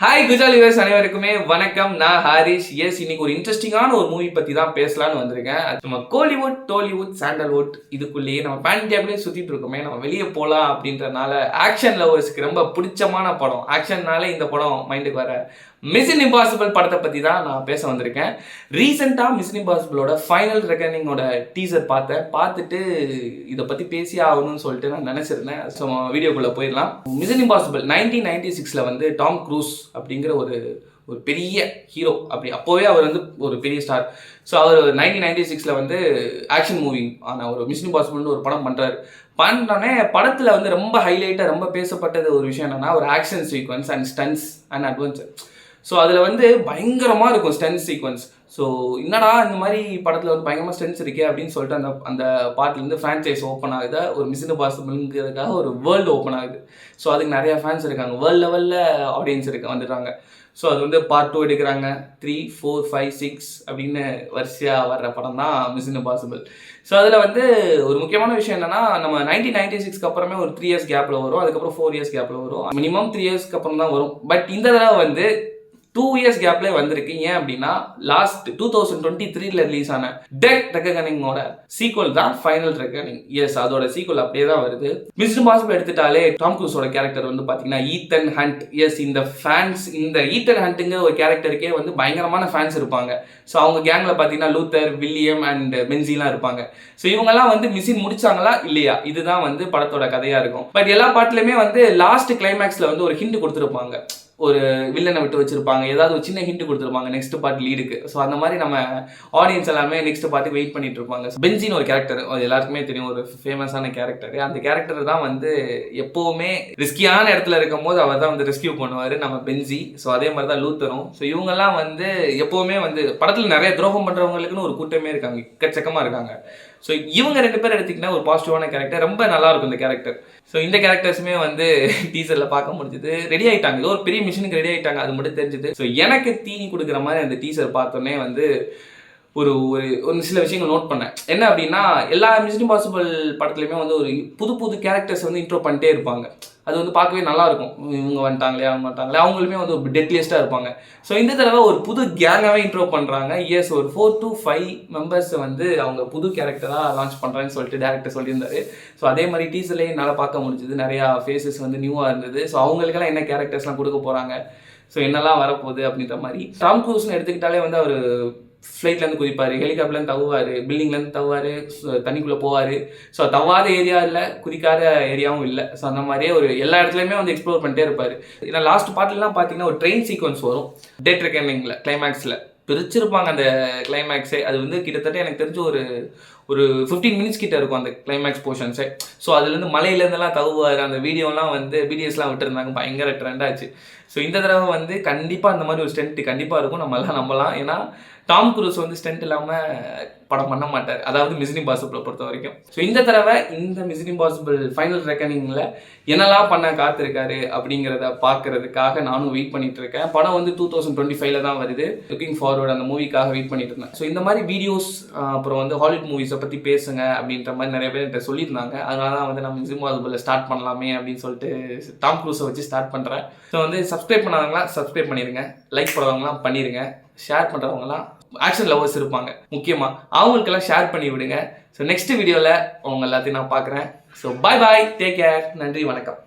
Hi குஜாலிவர்ஸ் அனைவருக்குமே வணக்கம். நான் ஹாரிஷ். எஸ், இன்னைக்கு ஒரு இன்ட்ரெஸ்டிங்கான ஒரு மூவி பத்தி தான் பேசலாம்னு வந்திருக்கேன். நம்ம கோலிவுட், டோலிவுட், சாண்டல்வுட் இதுக்குள்ளேயே நம்ம பேன் கேப்லேயே சுத்திட்டு இருக்கோமே, நம்ம வெளியே போகலாம் அப்படின்றனால ஆக்ஷன் லவர்ஸ்க்கு ரொம்ப பிடிச்சமான படம். ஆக்ஷன்னாலே இந்த படம் மைண்டுக்கு வர மிஷன் இம்பாசிபிள் படத்தை பற்றி தான் நான் பேச வந்திருக்கேன். ரீசெண்டாக மிஷன் இம்பாசிபிளோட ஃபைனல் ரெக்கார்டிங்கோட டீசர் பார்த்துட்டு இதை பற்றி பேசி ஆகணும்னு சொல்லிட்டு நான் நினச்சிருந்தேன். ஸோ வீடியோக்குள்ளே போயிடலாம். மிஷன் இம்பாசிபிள் 1996 வந்து டாம் க்ரூஸ் அப்படிங்கிற ஒரு பெரிய ஹீரோ. அப்போவே அவர் வந்து ஒரு பெரிய ஸ்டார். ஸோ அவர் 1996 வந்து ஆக்ஷன் மூவி ஆன ஒரு மிஷன் இம்பாசிபிள்னு ஒரு படம் பண்ணுறாரு. பண்ணோடனே படத்தில் வந்து ரொம்ப ஹைலைட்டாக ரொம்ப பேசப்பட்டது ஒரு விஷயம் என்னென்னா ஒரு action sequence and stunts and adventure. So அதில் வந்து பயங்கரமாக இருக்கும் ஸ்டன்ஸ் சீக்வன்ஸ். ஸோ என்னடா இந்த மாதிரி படத்தில் வந்து பயங்கரமாக ஸ்டன்ஸ் இருக்கே அப்படின்னு சொல்லிட்டு அந்த பார்ட்லேருந்து ஃப்ரான்ச்சைஸ் ஓப்பன் ஆகுது. ஒரு மிஷன் இம்பாசிபிள்ங்கிறதுக்காக ஒரு வேர்ல்டு ஓப்பன் ஆகுது. ஸோ அதுக்கு நிறையா ஃபேன்ஸ் இருக்காங்க, வேர்ல்டு லெவலில் ஆடியன்ஸ் வந்துடுறாங்க. ஸோ அது வந்து பார்ட் 2 எடுக்கிறாங்க. 3, 4, 5, 6 அப்படின்னு வரிசையாக வர்ற படம் தான் மிஷன் இம்பாசிபிள். ஸோ அதில் வந்து ஒரு முக்கியமான விஷயம் என்னென்னா, நம்ம 1996 அப்புறமே ஒரு 3 இயர்ஸ் கேப்பில் வரும். அதுக்கப்புறம் 4 இயர்ஸ் கேப்பில் வரும். மினிமம் 3 இயர்ஸ்க்கு அப்புறம் தான் வரும். பட் இந்த தடவை வந்து 2 இயர்ஸ் கேப்ல வந்திருக்கு. ஏன் அப்படின்னா லாஸ்ட் 2023 ரிலீஸ் ஆன டெட் ரெக்கனிங்கோட சீக்வல் தான் ஃபைனல் ரெக்கனிங். எஸ், அதோட சீக்வல் அப்படியே தான் வருது. மிஷன் இம்பாசிபிள் எடுத்துட்டாலே டாம் க்ரூஸோட கேரக்டர் வந்து பாத்தீங்கன்னா ஈத்தன் ஹண்ட். எஸ், இந்த ஃபேன்ஸ் இந்த ஈத்தன் ஹண்ட்ங்கிற ஒரு கேரக்டருக்கே வந்து பயங்கரமான ஃபேன்ஸ் இருப்பாங்க. ஸோ அவங்க கேங்ல பாத்தீங்கன்னா லூத்தர், வில்லியம் அண்ட் பென்சிலாம் இருப்பாங்க. ஸோ இவங்கெல்லாம் வந்து மிஷன் முடிச்சாங்களா இல்லையா, இதுதான் வந்து படத்தோட கதையா இருக்கும். பட் எல்லா பாட்டுலயுமே வந்து லாஸ்ட் கிளைமேக்ஸ்ல வந்து ஒரு ஹிண்ட் கொடுத்துருப்பாங்க, ஒரு வில்லனை விட்டு வச்சிருப்பாங்க, ஏதாவது ஒரு சின்ன ஹிண்ட் கொடுத்துருப்பாங்க நெக்ஸ்ட் பார்ட் லீடுக்கு. ஸோ அந்த மாதிரி நம்ம ஆடியன்ஸ் எல்லாமே நெக்ஸ்ட் பார்ட்டு வெயிட் பண்ணிட்டு இருப்பாங்க. பென்சின் ஒரு கேரக்டர், அது எல்லாருக்குமே தெரியும், ஒரு ஃபேமஸான கேரக்டர். அந்த கேரக்டர் தான் வந்து எப்போவுமே ரிஸ்கியான இடத்துல இருக்கும் போது அவர் தான் வந்து ரெஸ்கியூ பண்ணுவார், நம்ம பென்சி. ஸோ அதே மாதிரி தான் லூத்தரும். ஸோ இவங்கெல்லாம் வந்து எப்போவுமே வந்து படத்தில் நிறைய துரோகம் பண்ணுறவங்களுக்குன்னு ஒரு கூட்டமே இருக்காங்க, எக்கச்சக்கமாக இருக்காங்க. ஸோ இவங்க 2 பேர் எடுத்திங்கன்னா ஒரு பாசிட்டிவான கேரக்டர், ரொம்ப நல்லா இருக்கும் இந்த கேரக்டர். ஸோ இந்த கேரக்டர்ஸுமே வந்து டீசரில் பார்க்க முடிஞ்சது. ரெடி ஆகிட்டாங்க, ஏதோ ஒரு பெரிய மிஷனுக்கு ரெடி ஆகிட்டாங்க, அது மட்டும் தெரிஞ்சுது. ஸோ எனக்கு தீனி கொடுக்குற மாதிரி அந்த டீசர் பார்த்தோன்னே வந்து ஒரு சில விஷயங்கள் நோட் பண்ணேன். என்ன அப்படின்னா, எல்லா மிஷன் இம்பாசிபிள் படத்துலையுமே வந்து ஒரு புது கேரக்டர்ஸ் வந்து இன்ட்ரோ பண்ணிட்டே இருப்பாங்க. அது வந்து பார்க்கவே நல்லா இருக்கும். இவங்க வந்துட்டாங்களே, அவங்க வந்துட்டாங்களே, அவங்களுமே வந்து ஒரு டெட்லியஸ்ட்டாக இருப்பாங்க. ஸோ இந்த தடவை ஒரு புது கேங்காகவே இன்ட்ரோ பண்ணுறாங்க. எஸ், ஒரு 4 to 5 மெம்பர்ஸ் வந்து அவங்க புது கேரக்டராக லான்ச் பண்ணுறாங்கன்னு சொல்லிட்டு டேரக்டர் சொல்லியிருந்தாரு. ஸோ அதே மாதிரி டீசர்லேயே என்னால் பார்க்க முடிஞ்சது, நிறையா ஃபேஸஸ் வந்து நியூவாக இருந்தது. ஸோ அவங்களுக்கெல்லாம் என்ன கேரக்டர்ஸ்லாம் கொடுக்க போகிறாங்க, ஸோ என்னெல்லாம் வரப்போகுது அப்படின்ற மாதிரி. டாம் க்ரூஸ்னு எடுத்துக்கிட்டாலே வந்து அவர் ஃப்ளைட்லேருந்து குதிப்பார், ஹெலிகாப்டர்லேருந்து தவுவார், பில்டிங்லேருந்து தவுவார், தண்ணிக்குள்ளே போவார். ஸோ தவாத ஏரியா இல்லை, குதிக்காத ஏரியாவும் இல்லை. ஸோ அந்த மாதிரியே ஒரு எல்லா இடத்துலையுமே வந்து எக்ஸ்ப்ளோர் பண்ணிட்டே இருப்பார். ஏன்னா லாஸ்ட் பார்ட்லாம் பார்த்தீங்கன்னா ஒரு ட்ரெயின் சீக்வன்ஸ் வரும் டெட் ரெக்கனிங்கில். கிளைமேக்ஸில் பிரிச்சிருப்பாங்க அந்த கிளைமேக்ஸே. அது வந்து கிட்டத்தட்ட எனக்கு தெரிஞ்சு ஒரு 15 மினிட்ஸ் கிட்ட இருக்கும் அந்த கிளைமேக்ஸ் போர்ஷன்ஸே. ஸோ அதுலேருந்து மலையிலேருந்துலாம் தவுவார். அந்த வீடியோலாம் வந்து பிடிஎஸ்லாம் விட்டுருந்தாங்க, பயங்கர ட்ரெண்ட் ஆச்சு. ஸோ இந்த தடவை வந்து கண்டிப்பாக அந்த மாதிரி ஒரு ஸ்டென்ட் கண்டிப்பாக இருக்கும், நம்ம எல்லாம் நம்பலாம். ஏன்னா டாம் க்ரூஸ் வந்து ஸ்டென்ட் இல்லாமல் படம் பண்ண மாட்டார், அதாவது மிஷன் இம்பாசிபிளை பொறுத்த வரைக்கும். ஸோ இந்த தடவை இந்த மிஷன் இம்பாசிபிள் ஃபைனல் ரெக்கனிங்கில் என்னெல்லாம் பண்ண காத்திருக்காரு அப்படிங்கிறத பார்க்கறதுக்காக நானும் வெயிட் பண்ணிட்டு இருக்கேன். படம் வந்து 2025 தான் வருது. லுக்கிங் ஃபார்வர்ட் அந்த மூவிக்காக வெயிட் பண்ணிட்டு இருந்தேன். ஸோ இந்த மாதிரி வீடியோஸ் அப்புறம் வந்து ஹாலிவுட் மூவிஸை பற்றி பேசுங்க அப்படின்ற மாதிரி நிறைய பேர் என்கிட்ட சொல்லியிருந்தாங்க. அதனால தான் வந்து நம்ம மிஷன் இம்பாசிபிளை ஸ்டார்ட் பண்ணலாமே அப்படின்னு சொல்லிட்டு டாம் க்ரூஸை வச்சு ஸ்டார்ட் பண்ணுறேன். ஸோ வந்து சப்ஸ்கிரைப் பண்ணாதவங்களாம் சப்ஸ்கிரைப் பண்ணிடுங்க, லைக் போடுறவங்களாம் பண்ணிடுங்க, ஷேர் பண்ணுறவங்களாம் ஆக்ஷன் லவர்ஸ் இருப்பாங்க முக்கியமாக, அவங்களுக்கெல்லாம் ஷேர் பண்ணி விடுங்க. ஸோ நெக்ஸ்ட் வீடியோவில் அவங்க எல்லாத்தையும் நான் பார்க்குறேன். ஸோ பாய், டேக் கேர், நன்றி, வணக்கம்.